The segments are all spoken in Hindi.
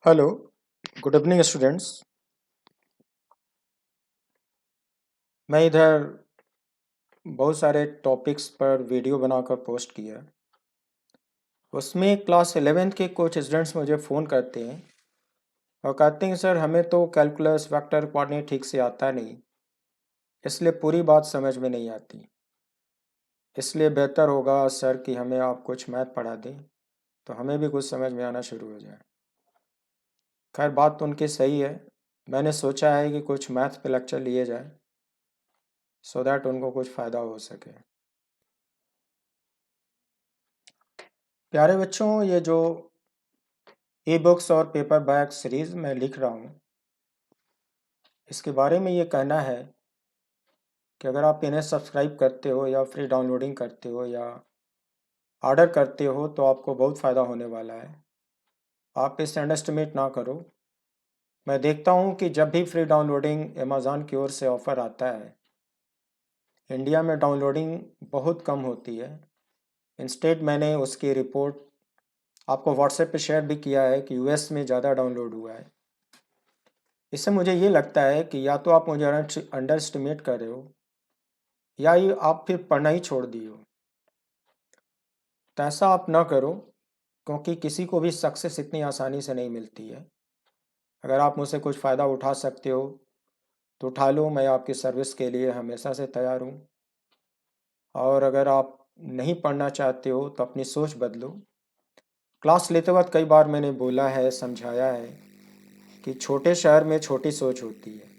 Hello, good evening students. मैं इधर बहुत सारे टॉपिक्स पर वीडियो बनाकर पोस्ट किया। उसमें क्लास 11th के कुछ स्टूडेंट्स मुझे फ़ोन करते हैं और कहते हैं सर हमें तो कैलकुलस वेक्टर कोऑर्डिनेट ठीक से आता नहीं, इसलिए पूरी बात समझ में नहीं आती। इसलिए बेहतर होगा सर कि हमें आप कुछ मैथ पढ़ा दें तो हमें भी कुछ समझ में आना शुरू हो जाए। खैर बात तो उनकी सही है। मैंने सोचा है कि कुछ मैथ पे लेक्चर लिए जाए सो दैट उनको कुछ फ़ायदा हो सके। प्यारे बच्चों, ये जो ई बुक्स और पेपर बैक सीरीज़ मैं लिख रहा हूँ, इसके बारे में ये कहना है कि अगर आप इन्हें सब्सक्राइब करते हो या फ्री डाउनलोडिंग करते हो या ऑर्डर करते हो तो आपको बहुत फ़ायदा होने वाला है। आप इसे अंडरएस्टिमेट ना करो। मैं देखता हूँ कि जब भी फ्री डाउनलोडिंग अमेज़ॉन की ओर से ऑफ़र आता है, इंडिया में डाउनलोडिंग बहुत कम होती है। इंस्टेड मैंने उसकी रिपोर्ट आपको व्हाट्सएप पे शेयर भी किया है कि यूएस में ज़्यादा डाउनलोड हुआ है। इससे मुझे ये लगता है कि या तो आप मुझे अंडर एस्टिमेट कर रहे हो या ये आप फिर पढ़ना ही छोड़ दिए हो। तो ऐसा आप ना करो, क्योंकि किसी को भी सक्सेस इतनी आसानी से नहीं मिलती है। अगर आप मुझसे कुछ फ़ायदा उठा सकते हो तो उठा लो, मैं आपकी सर्विस के लिए हमेशा से तैयार हूँ। और अगर आप नहीं पढ़ना चाहते हो तो अपनी सोच बदलो। क्लास लेते वक्त कई बार मैंने बोला है, समझाया है कि छोटे शहर में छोटी सोच होती है,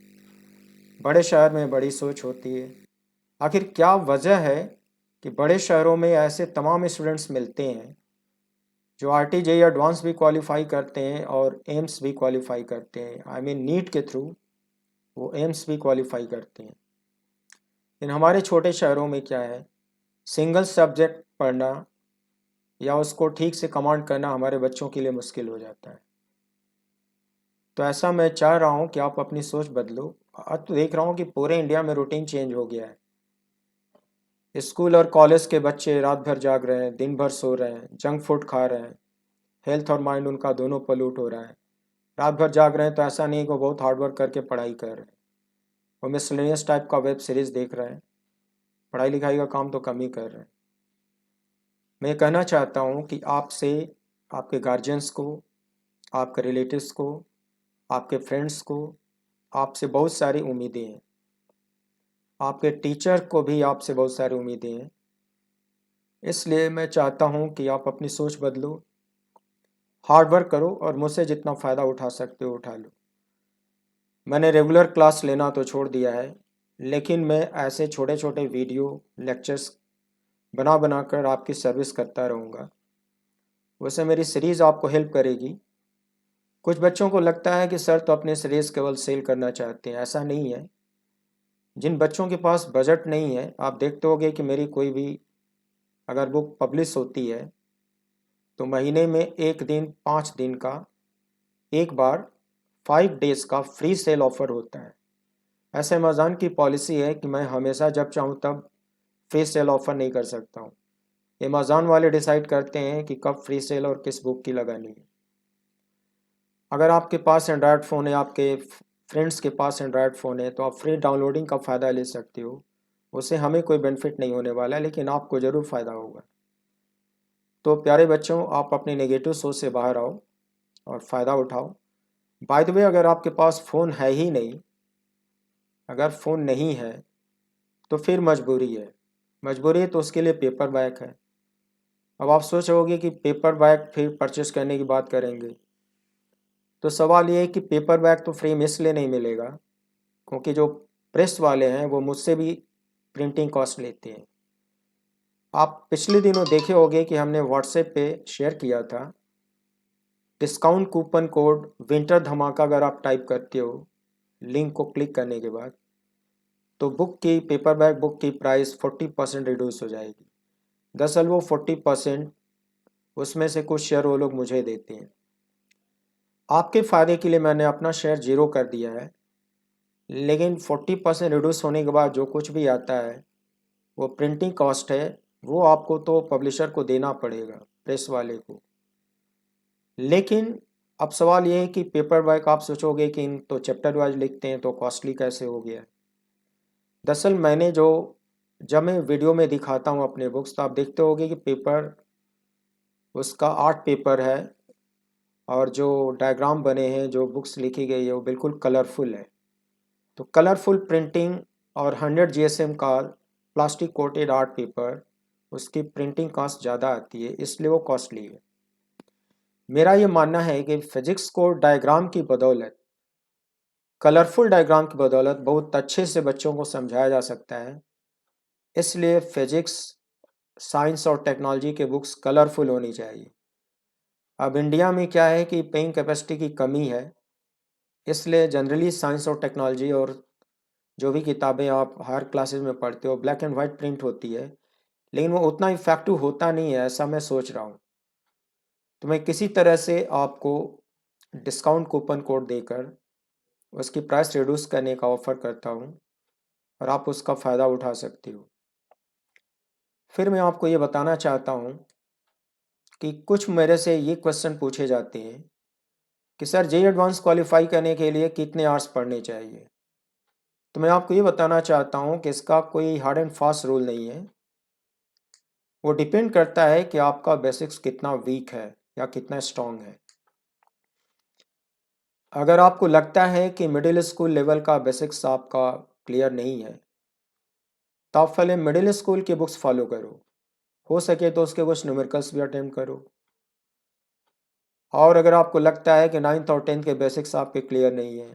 बड़े शहर में बड़ी सोच होती है। आखिर क्या वजह है कि बड़े शहरों में ऐसे तमाम स्टूडेंट्स मिलते हैं जो आरटीजे एडवांस भी क्वालिफाई करते हैं और एम्स भी क्वालिफाई करते हैं। आई मीन नीट के थ्रू वो एम्स भी क्वालिफाई करते हैं। इन हमारे छोटे शहरों में क्या है, सिंगल सब्जेक्ट पढ़ना या उसको ठीक से कमांड करना हमारे बच्चों के लिए मुश्किल हो जाता है। तो ऐसा मैं चाह रहा हूँ कि आप अपनी सोच बदलो। अब तो देख रहा हूँ कि पूरे इंडिया में रूटीन चेंज हो गया है। स्कूल और कॉलेज के बच्चे रात भर जाग रहे हैं, दिन भर सो रहे हैं, जंक फूड खा रहे हैं, हेल्थ और माइंड उनका दोनों पॉल्यूट हो रहा है। रात भर जाग रहे हैं तो ऐसा नहीं कि वो बहुत हार्ड वर्क करके पढ़ाई कर रहे हैं, वो मिसलेनियस टाइप का वेब सीरीज़ देख रहे हैं, पढ़ाई लिखाई का काम तो कम ही कर रहे हैं। मैं ये कहना चाहता हूँ कि आपसे, आपके गार्जियंस को, आपके रिलेटिव्स को, आपके फ्रेंड्स को आपसे बहुत सारी उम्मीदें हैं। आपके टीचर को भी आपसे बहुत सारी उम्मीदें हैं। इसलिए मैं चाहता हूँ कि आप अपनी सोच बदलो, हार्ड वर्क करो और मुझसे जितना फ़ायदा उठा सकते हो उठा लो। मैंने रेगुलर क्लास लेना तो छोड़ दिया है, लेकिन मैं ऐसे छोटे छोटे वीडियो लेक्चर्स बना बना कर आपकी सर्विस करता रहूँगा। वैसे मेरी सीरीज़ आपको हेल्प करेगी। कुछ बच्चों को लगता है कि सर तो अपने सीरीज़ केवल सेल करना चाहते हैं, ऐसा नहीं है। जिन बच्चों के पास बजट नहीं है, आप देखते होगे कि मेरी कोई भी अगर बुक पब्लिश होती है तो महीने में एक दिन, 5 दिन का, एक बार 5 डेज़ का फ्री सेल ऑफ़र होता है। ऐसे अमेज़ॉन की पॉलिसी है कि मैं हमेशा जब चाहूँ तब फ्री सेल ऑफ़र नहीं कर सकता हूँ। अमेज़ॉन वाले डिसाइड करते हैं कि कब फ्री सेल और किस बुक की लगानी है। अगर आपके पास एंड्रॉयड फ़ोन है, आपके फ्रेंड्स के पास एंड्रॉयड फ़ोन है, तो आप फ्री डाउनलोडिंग का फ़ायदा ले सकते हो। उससे हमें कोई बेनिफिट नहीं होने वाला है, लेकिन आपको ज़रूर फ़ायदा होगा। तो प्यारे बच्चों, आप अपनी नेगेटिव सोच से बाहर आओ और फ़ायदा उठाओ। बाय द वे, अगर आपके पास फ़ोन है ही नहीं, अगर फ़ोन नहीं है तो फिर मजबूरी है। मजबूरी है तो उसके लिए पेपर बैक है। अब आप सोच रहोगे कि पेपर बैक फिर परचेस करने की बात करेंगे, तो सवाल ये है कि पेपर बैक तो फ्री में इसलिए नहीं मिलेगा क्योंकि जो प्रेस वाले हैं वो मुझसे भी प्रिंटिंग कॉस्ट लेते हैं। आप पिछले दिनों देखे होंगे कि हमने व्हाट्सएप पे शेयर किया था डिस्काउंट कूपन कोड विंटर धमाका। अगर आप टाइप करते हो लिंक को क्लिक करने के बाद, तो बुक की, पेपर बैक बुक की प्राइस 40% रिड्यूस हो जाएगी। दरअसल वो 40% उसमें से कुछ शेयर वो लोग मुझे देते हैं। आपके फ़ायदे के लिए मैंने अपना शेयर 0 कर दिया है, लेकिन 40% रिड्यूस होने के बाद जो कुछ भी आता है वो प्रिंटिंग कॉस्ट है, वो आपको तो पब्लिशर को देना पड़ेगा, प्रेस वाले को। लेकिन अब सवाल ये है कि पेपर बैक आप सोचोगे कि इन तो चैप्टर वाइज लिखते हैं तो कॉस्टली कैसे हो गया। दरअसल मैंने जब मैं वीडियो में दिखाता हूँ अपने बुक्स तो आप देखते होगे कि पेपर उसका 8 पेपर है और जो डायग्राम बने हैं जो बुक्स लिखी गई है वो बिल्कुल कलरफुल है। तो कलरफुल प्रिंटिंग और 100 जीएसएम का प्लास्टिक कोटेड आर्ट पेपर उसकी प्रिंटिंग कॉस्ट ज़्यादा आती है, इसलिए वो कॉस्टली है। मेरा ये मानना है कि फिजिक्स को डायग्राम की बदौलत, कलरफुल डायग्राम की बदौलत बहुत अच्छे से बच्चों को समझाया जा सकता है। इसलिए फिजिक्स, साइंस और टेक्नोलॉजी के बुक्स कलरफुल होनी चाहिए। अब इंडिया में क्या है कि पेइंग कैपेसिटी की कमी है, इसलिए जनरली साइंस और टेक्नोलॉजी और जो भी किताबें आप हर क्लासेस में पढ़ते हो ब्लैक एंड वाइट प्रिंट होती है, लेकिन वो उतना इफेक्टिव होता नहीं है, ऐसा मैं सोच रहा हूँ। तो मैं किसी तरह से आपको डिस्काउंट कूपन कोड देकर उसकी प्राइस रिड्यूस करने का ऑफ़र करता हूँ और आप उसका फ़ायदा उठा सकते हो। फिर मैं आपको ये बताना चाहता हूँ कि कुछ मेरे से ये क्वेश्चन पूछे जाते हैं कि सर जेईई एडवांस क्वालिफाई करने के लिए कितने आवर्स पढ़ने चाहिए। तो मैं आपको ये बताना चाहता हूँ कि इसका कोई हार्ड एंड फास्ट रूल नहीं है। वो डिपेंड करता है कि आपका बेसिक्स कितना वीक है या कितना स्ट्रांग है। अगर आपको लगता है कि मिडिल स्कूल लेवल का बेसिक्स आपका क्लियर नहीं है तो आप पहले मिडिल स्कूल की बुक्स फॉलो करो, हो सके तो उसके कुछ न्यूमेरिकल्स भी अटेम्प्ट करो। और अगर आपको लगता है कि 9th और 10th के बेसिक्स आपके क्लियर नहीं है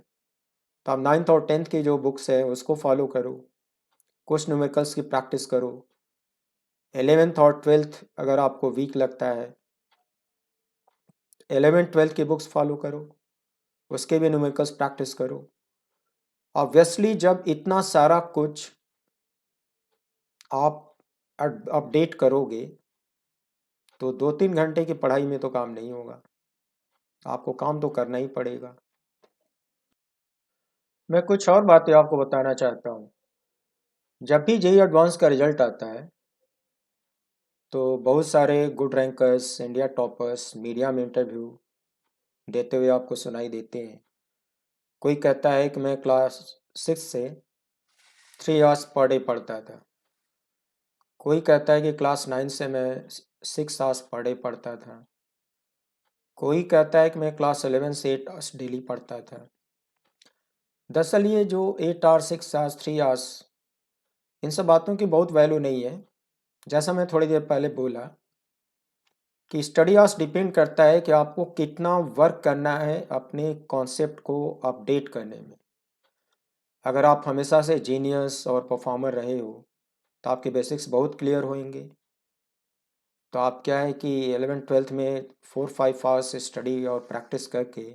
तो आप 9th और 10th की जो बुक्स है उसको फॉलो करो, कुछ न्यूमेरिकल्स की प्रैक्टिस करो। 11th और 12th अगर आपको वीक लगता है 11th 12th की बुक्स फॉलो करो, उसके भी न्यूमेरिकल्स प्रैक्टिस करो। ऑब्वियसली जब इतना सारा कुछ आप अपडेट करोगे तो 2-3 घंटे की पढ़ाई में तो काम नहीं होगा, आपको काम तो करना ही पड़ेगा। मैं कुछ और बातें आपको बताना चाहता हूँ। जब भी जेईई एडवांस का रिजल्ट आता है तो बहुत सारे good rankers, India toppers media में इंटरव्यू देते हुए आपको सुनाई देते हैं। कोई कहता है कि मैं क्लास 6 से 3 आवर्स पर डे पढ़ता था, कोई कहता है कि क्लास 9 से मैं 6 आवर्स पर डे पढ़ता था, कोई कहता है कि मैं क्लास 11 से 8 आवर्स डेली पढ़ता था। दरअसल ये जो 8 आवर्स, 6 आवर्स, 3 आवर्स, इन सब बातों की बहुत वैल्यू नहीं है। जैसा मैं थोड़ी देर पहले बोला कि स्टडी आवर्स डिपेंड करता है कि आपको कितना वर्क करना है अपने कॉन्सेप्ट को अपडेट करने में। अगर आप हमेशा से जीनियस और परफॉर्मर रहे हो तो आपके बेसिक्स बहुत क्लियर होंगे। तो आप क्या है कि 11th-12th में 4-5 आवर्स स्टडी और प्रैक्टिस करके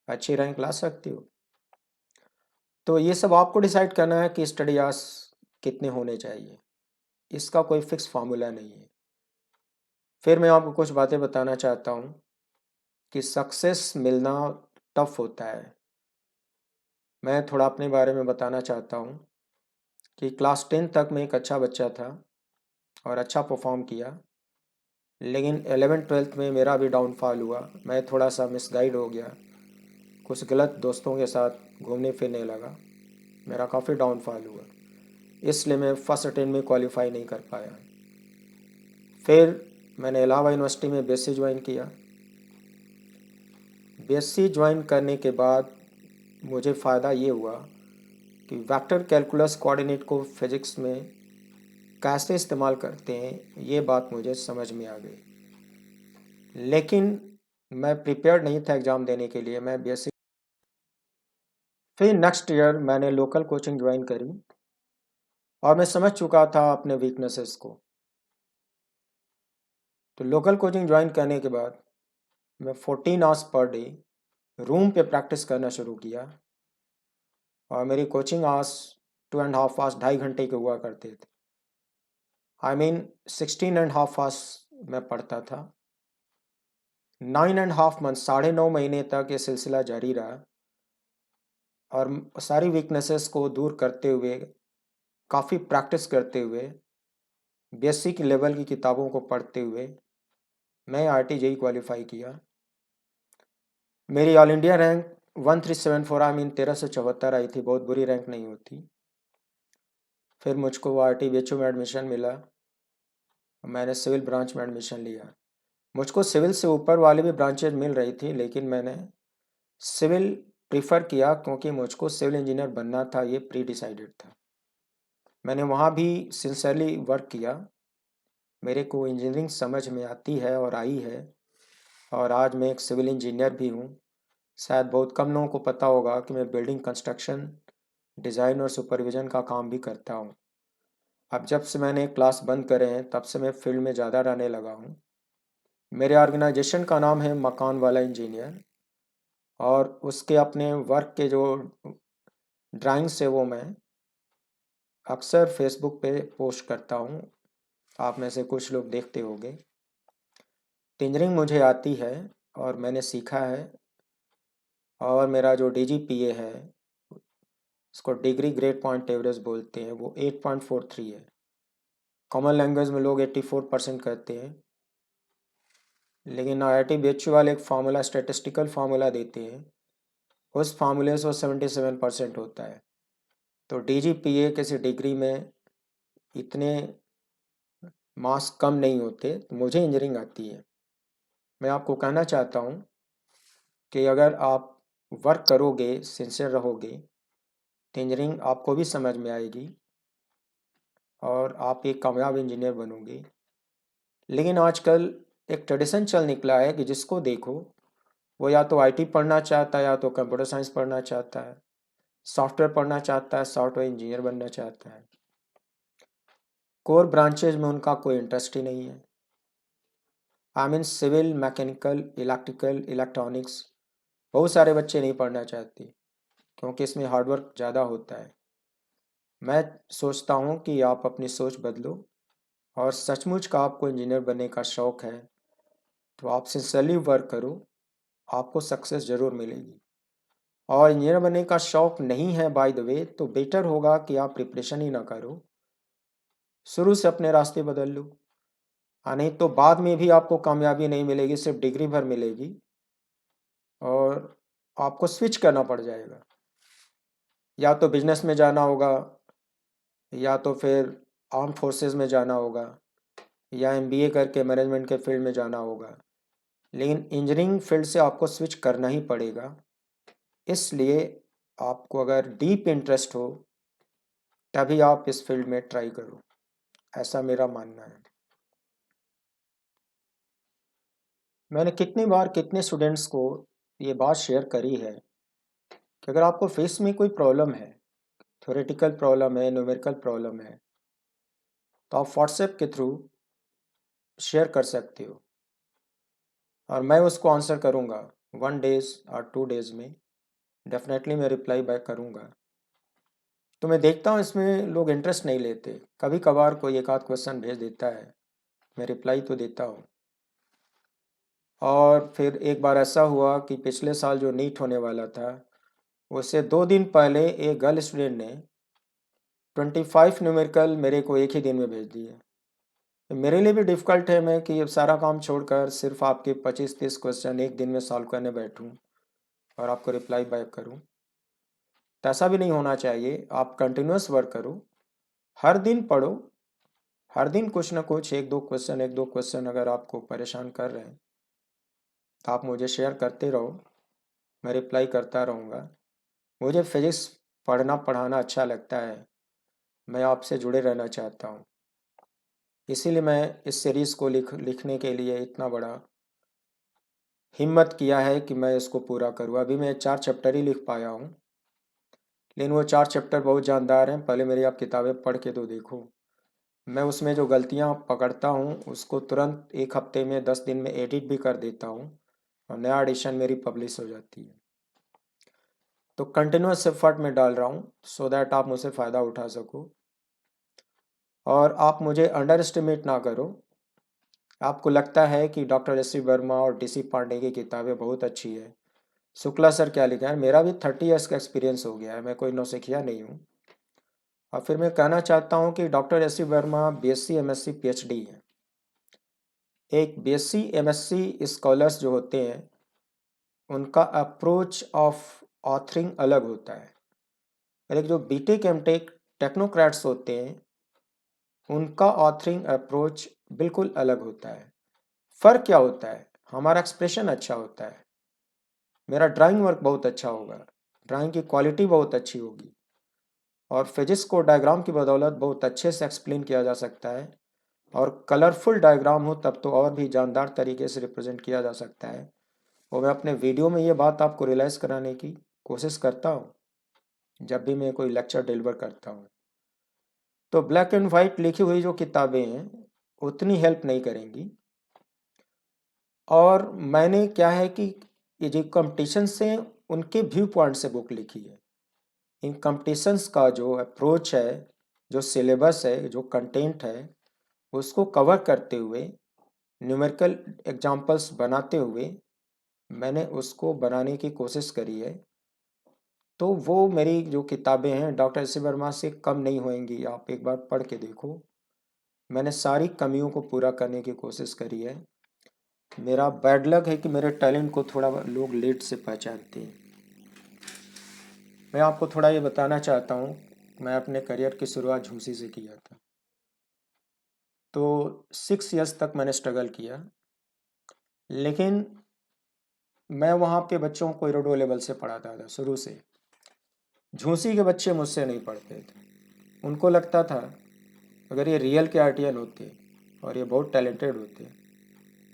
अच्छी रैंक ला सकते हो। तो ये सब आपको डिसाइड करना है कि स्टडी आवर्स कितने होने चाहिए, इसका कोई फिक्स फार्मूला नहीं है। फिर मैं आपको कुछ बातें बताना चाहता हूँ कि सक्सेस मिलना टफ होता है। मैं थोड़ा अपने बारे में बताना चाहता हूँ कि क्लास 10 तक मैं एक अच्छा बच्चा था और अच्छा परफॉर्म किया, लेकिन 11th-12th में मेरा भी डाउनफॉल हुआ। मैं थोड़ा सा मिसगाइड हो गया, कुछ गलत दोस्तों के साथ घूमने फिरने लगा, मेरा काफ़ी डाउनफॉल हुआ, इसलिए मैं फर्स्ट अटेम्प्ट में क्वालिफाई नहीं कर पाया। फिर मैंने इलाहाबाद यूनिवर्सिटी में बीएससी ज्वाइन किया। बीएससी ज्वाइन करने के बाद मुझे फ़ायदा ये हुआ कि वेक्टर कैलकुलस कोऑर्डिनेट को फिज़िक्स में कैसे इस्तेमाल करते हैं ये बात मुझे समझ में आ गई। लेकिन मैं प्रिपेयर्ड नहीं था एग्ज़ाम देने के लिए। मैं बीएससी फिर नेक्स्ट ईयर मैंने लोकल कोचिंग ज्वाइन करी और मैं समझ चुका था अपने वीकनेसेस को। तो लोकल कोचिंग ज्वाइन करने के बाद मैं 14 आवर्स पर डे रूम पे प्रैक्टिस करना शुरू किया और मेरी कोचिंग आवर्स 2.5 आवर्स, 2.5 घंटे के हुआ करते थे। आई मीन 16.5 आवर्स मैं पढ़ता था। 9.5 मंथ, 9.5 महीने तक ये सिलसिला जारी रहा और सारी वीकनेसेस को दूर करते हुए, काफ़ी प्रैक्टिस करते हुए, बीएससी की लेवल की किताबों को पढ़ते हुए मैं आरटी जेईई क्वालिफाई किया। मेरी all India rank 1374 I mean 1374 आई थी, बहुत बुरी रैंक नहीं होती। फिर मुझको RTBHU में एडमिशन मिला, मैंने सिविल ब्रांच में एडमिशन लिया। मुझको सिविल से ऊपर वाली भी ब्रांचेज मिल रही थी, लेकिन मैंने सिविल प्रीफर किया क्योंकि मुझको सिविल इंजीनियर बनना था, ये प्री डिसाइडेड था। मैंने वहाँ भी सिंसियरली वर्क किया, मेरे को इंजीनियरिंग समझ में आती है और आई है, और आज मैं एक सिविल इंजीनियर भी हूँ। शायद बहुत कम लोगों को पता होगा कि मैं बिल्डिंग कंस्ट्रक्शन, डिज़ाइन और सुपरविज़न का काम भी करता हूँ। अब जब से मैंने क्लास बंद करे हैं तब से मैं फील्ड में ज़्यादा रहने लगा हूँ। मेरे ऑर्गेनाइजेशन का नाम है मकान वाला इंजीनियर, और उसके अपने वर्क के जो ड्राइंग्स है वो मैं अक्सर फेसबुक पे पोस्ट करता हूँ, आप में से कुछ लोग देखते होंगे। इंजीनियरिंग मुझे आती है और मैंने सीखा है, और मेरा जो DGPA है, उसको डिग्री ग्रेड पॉइंट एवरेज बोलते हैं, वो 8.43 है। कॉमन लैंग्वेज में लोग 84% कहते हैं, लेकिन IIT BHU वाले एक फार्मूला, स्टेटिस्टिकल फार्मूला देते हैं, उस फार्मूले से वो 77% होता है। तो DGPA किसी डिग्री में इतने मार्क्स कम नहीं होते, तो मुझे इंजीनियरिंग आती है। मैं आपको कहना चाहता हूँ कि अगर आप वर्क करोगे, सिंसियर रहोगे, तो इंजीनियरिंग आपको भी समझ में आएगी और आप एक कामयाब इंजीनियर बनोगे। लेकिन आजकल एक ट्रेडिशन चल निकला है कि जिसको देखो वो या तो IT पढ़ना चाहता है, या तो कंप्यूटर साइंस पढ़ना चाहता है, सॉफ्टवेयर पढ़ना चाहता है, सॉफ्टवेयर इंजीनियर बनना चाहता है। कोर ब्रांचेज में उनका कोई इंटरेस्ट ही नहीं है। I mean civil, mechanical, electrical, electronics बहुत सारे बच्चे नहीं पढ़ना चाहते क्योंकि इसमें हार्डवर्क ज़्यादा होता है। मैं सोचता हूँ कि आप अपनी सोच बदलो, और सचमुच का आपको इंजीनियर बनने का शौक़ है तो आप सिंसियरली वर्क करो, आपको सक्सेस ज़रूर मिलेगी। और इंजीनियर बनने का शौक़ नहीं है बाय द वे, तो बेटर होगा कि आप प्रिपरेशन ही ना करो, शुरू से अपने रास्ते बदल लो। नहीं तो बाद में भी आपको कामयाबी नहीं मिलेगी, सिर्फ डिग्री भर मिलेगी और आपको स्विच करना पड़ जाएगा। या तो बिजनेस में जाना होगा, या तो फिर आर्म फोर्सेस में जाना होगा, या MBA करके मैनेजमेंट के फील्ड में जाना होगा, लेकिन इंजीनियरिंग फील्ड से आपको स्विच करना ही पड़ेगा। इसलिए आपको अगर डीप इंटरेस्ट हो तभी आप इस फील्ड में ट्राई करो, ऐसा मेरा मानना है। मैंने कितनी बार कितने स्टूडेंट्स को ये बात शेयर करी है कि अगर आपको फेस में कोई प्रॉब्लम है, थ्योरेटिकल प्रॉब्लम है, न्यूमेरिकल प्रॉब्लम है, तो आप व्हाट्सएप के थ्रू शेयर कर सकते हो और मैं उसको आंसर करूँगा 1 डेज़ और 2 डेज़ में, डेफिनेटली मैं रिप्लाई बैक करूँगा। तो मैं देखता हूँ इसमें लोग इंटरेस्ट नहीं लेते, कभी कभार कोई एक आध क्वेश्चन भेज देता है, मैं रिप्लाई तो देता हूँ। और फिर एक बार ऐसा हुआ कि पिछले साल जो नीट होने वाला था, उससे 2 दिन पहले एक गर्ल स्टूडेंट ने 25 न्यूमेरिकल मेरे को एक ही दिन में भेज दिए। मेरे लिए भी डिफ़िकल्ट है, मैं कि अब सारा काम छोड़कर सिर्फ आपके 25-30 क्वेश्चन एक दिन में सॉल्व करने बैठूं और आपको रिप्लाई बैक करूं। तो ऐसा भी नहीं होना चाहिए, आप कंटिन्यूस वर्क करो, हर दिन पढ़ो, हर दिन कुछ ना कुछ एक दो क्वेश्चन अगर आपको परेशान कर रहे हैं तो आप मुझे शेयर करते रहो, मैं रिप्लाई करता रहूँगा। मुझे फिजिक्स पढ़ना पढ़ाना अच्छा लगता है, मैं आपसे जुड़े रहना चाहता हूँ, इसीलिए मैं इस सीरीज़ को लिखने के लिए इतना बड़ा हिम्मत किया है कि मैं इसको पूरा करूँ। अभी मैं 4 चैप्टर ही लिख पाया हूँ, लेकिन वो 4 चैप्टर बहुत जानदार हैं, पहले मेरी आप किताबें पढ़ के तो देखो। मैं उसमें जो गलतियाँ पकड़ता हूँ उसको तुरंत 1 हफ्ते में 10 दिन में एडिट भी कर देता हूँ और नया एडिशन मेरी पब्लिश हो जाती है। तो कंटिन्यूस एफर्ट में डाल रहा हूँ सो दैट आप मुझसे फ़ायदा उठा सको, और आप मुझे अंडर एस्टिमेट ना करो। आपको लगता है कि डॉक्टर एस सी वर्मा और DC पांडे की किताबें बहुत अच्छी है, शुक्ला सर क्या लिखा है, मेरा भी 30 ईयर्स का एक्सपीरियंस हो गया है, मैं कोई नौसिखिया नहीं हूँ। और फिर मैं कहना चाहता हूँ कि doctor S C Verma BSc MSc PhD है। एक BSc MSc स्कॉलर्स जो होते हैं उनका अप्रोच ऑफ ऑथरिंग अलग होता है। लेकिन जो बीटेक एमटेक टेक्नोक्रेट्स होते हैं उनका ऑथरिंग अप्रोच बिल्कुल अलग होता है। फ़र्क क्या होता है? हमारा एक्सप्रेशन अच्छा होता है, मेरा ड्राइंग वर्क बहुत अच्छा होगा, ड्राइंग की क्वालिटी बहुत अच्छी होगी, और फिजिक्स को डायग्राम की बदौलत बहुत अच्छे से एक्सप्लेन किया जा सकता है, और कलरफुल डायग्राम हो तब तो और भी जानदार तरीके से रिप्रेजेंट किया जा सकता है। और मैं अपने वीडियो में ये बात आपको रियलाइज़ कराने की कोशिश करता हूँ जब भी मैं कोई लेक्चर डिलीवर करता हूँ। तो ब्लैक एंड वाइट लिखी हुई जो किताबें हैं उतनी हेल्प नहीं करेंगी। और मैंने क्या है कि ये जो कंपटीशन्स हैं उनके व्यू पॉइंट से बुक लिखी है। इन कंपटीशन्स का जो अप्रोच है, जो सिलेबस है, जो कंटेंट है, उसको कवर करते हुए न्यूमेरिकल एग्जाम्पल्स बनाते हुए मैंने उसको बनाने की कोशिश करी है। तो वो मेरी जो किताबें हैं डॉक्टर एस वर्मा से कम नहीं होंगी, आप एक बार पढ़ के देखो। मैंने सारी कमियों को पूरा करने की कोशिश करी है। मेरा बैड लक है कि मेरे टैलेंट को थोड़ा लोग लेट से पहचानते हैं। मैं आपको थोड़ा ये बताना चाहता हूँ, मैं अपने करियर की शुरुआत झूंसी से किया था। तो 6 ईयर्स तक मैंने स्ट्रगल किया, लेकिन मैं वहाँ पे बच्चों को इरोडो लेवल से पढ़ाता था शुरू से। झूंसी के बच्चे मुझसे नहीं पढ़ते थे। उनको लगता था अगर ये रियल के आर्टियन होते और ये बहुत टैलेंटेड होते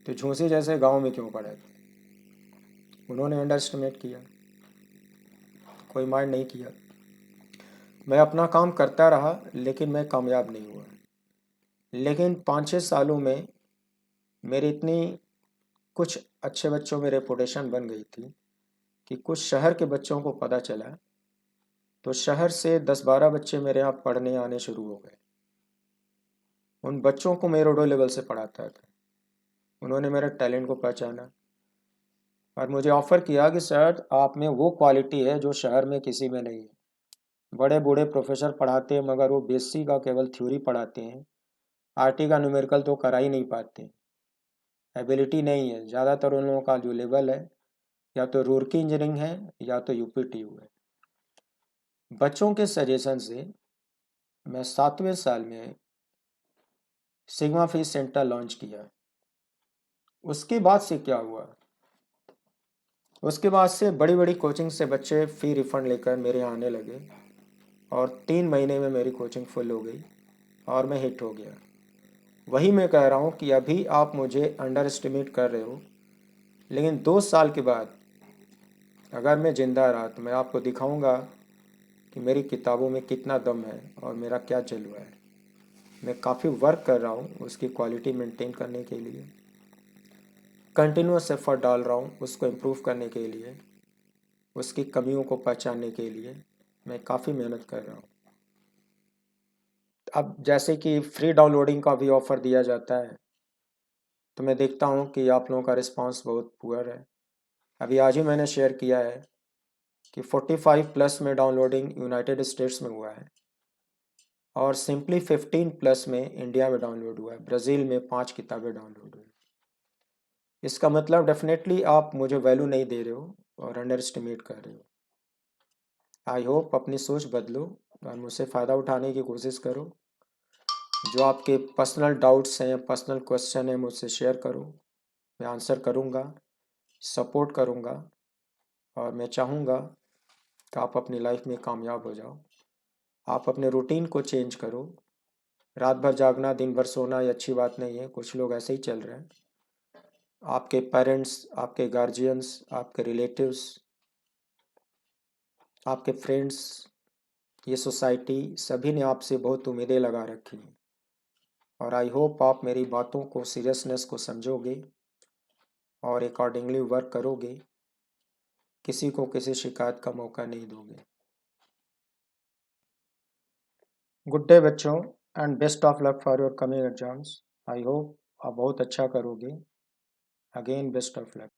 तो झूंसी जैसे गांव में क्यों पढ़ाते। उन्होंने अंडर एस्टिमेट किया, कोई माइंड नहीं किया। मैं अपना काम करता रहा लेकिन मैं कामयाब नहीं हुआ। लेकिन 5-6 सालों में मेरी इतनी कुछ अच्छे बच्चों में रेपुटेशन बन गई थी कि कुछ शहर के बच्चों को पता चला, तो शहर से 10-12 बच्चे मेरे यहाँ पढ़ने आने शुरू हो गए। उन बच्चों को मैं रोडो लेवल से पढ़ाता था। उन्होंने मेरे टैलेंट को पहचाना और मुझे ऑफ़र किया कि सर आप में वो क्वालिटी है जो शहर में किसी में नहीं है। बड़े बूढ़े प्रोफेसर पढ़ाते हैं मगर वो बेसिक का केवल थ्योरी पढ़ाते हैं, आरटी का न्यूमेरिकल तो करा ही नहीं पाते, एबिलिटी नहीं है। ज़्यादातर उन लोगों का जो लेवल है या तो रूरकी इंजीनियरिंग है या तो यूपीटीयू है। बच्चों के सजेशन से मैं 7वें साल में सिग्मा फीस सेंटर लॉन्च किया। उसके बाद से क्या हुआ, उसके बाद से बड़ी बड़ी कोचिंग से बच्चे फ़ी रिफ़ंड लेकर मेरे यहाँ आने लगे और 3 महीने में मेरी कोचिंग फुल हो गई और मैं हिट हो गया। वही मैं कह रहा हूँ कि अभी आप मुझे अंडर एस्टिमेट कर रहे हो, लेकिन 2 साल के बाद अगर मैं ज़िंदा रहा तो मैं आपको दिखाऊंगा कि मेरी किताबों में कितना दम है और मेरा क्या चल रहा है। मैं काफ़ी वर्क कर रहा हूँ उसकी क्वालिटी मेंटेन करने के लिए, कंटिन्यूस एफर्ट डाल रहा हूँ उसको इम्प्रूव करने के लिए, उसकी कमियों को पहचानने के लिए मैं काफ़ी मेहनत कर रहा हूँ। अब जैसे कि फ्री डाउनलोडिंग का भी ऑफ़र दिया जाता है, तो मैं देखता हूँ कि आप लोगों का रिस्पांस बहुत पुअर है। अभी आज ही मैंने शेयर किया है कि 45+ में डाउनलोडिंग यूनाइटेड स्टेट्स में हुआ है और सिंपली 15+ में इंडिया में डाउनलोड हुआ है। ब्राज़ील में 5 किताबें डाउनलोड हुई। इसका मतलब डेफिनेटली आप मुझे वैल्यू नहीं दे रहे हो और अंडर एस्टिमेट कर रहे हो। आई होप अपनी सोच बदलो और मुझसे फ़ायदा उठाने की कोशिश करो। जो आपके पर्सनल डाउट्स हैं, पर्सनल क्वेश्चन हैं, मुझसे शेयर करो, मैं आंसर करूँगा, सपोर्ट करूँगा और मैं चाहूँगा कि आप अपनी लाइफ में कामयाब हो जाओ। आप अपने रूटीन को चेंज करो। रात भर जागना, दिन भर सोना ये अच्छी बात नहीं है। कुछ लोग ऐसे ही चल रहे हैं। आपके पेरेंट्स, आपके गार्जियंस, आपके रिलेटिव्स, आपके फ्रेंड्स, ये सोसाइटी सभी ने आपसे बहुत उम्मीदें लगा रखी हैं और आई होप आप मेरी बातों को सीरियसनेस को समझोगे और अकॉर्डिंगली वर्क करोगे, किसी को किसी शिकायत का मौका नहीं दोगे। गुड डे बच्चों and best of luck for your coming exams. I hope आप बहुत अच्छा करोगे। Again best of luck.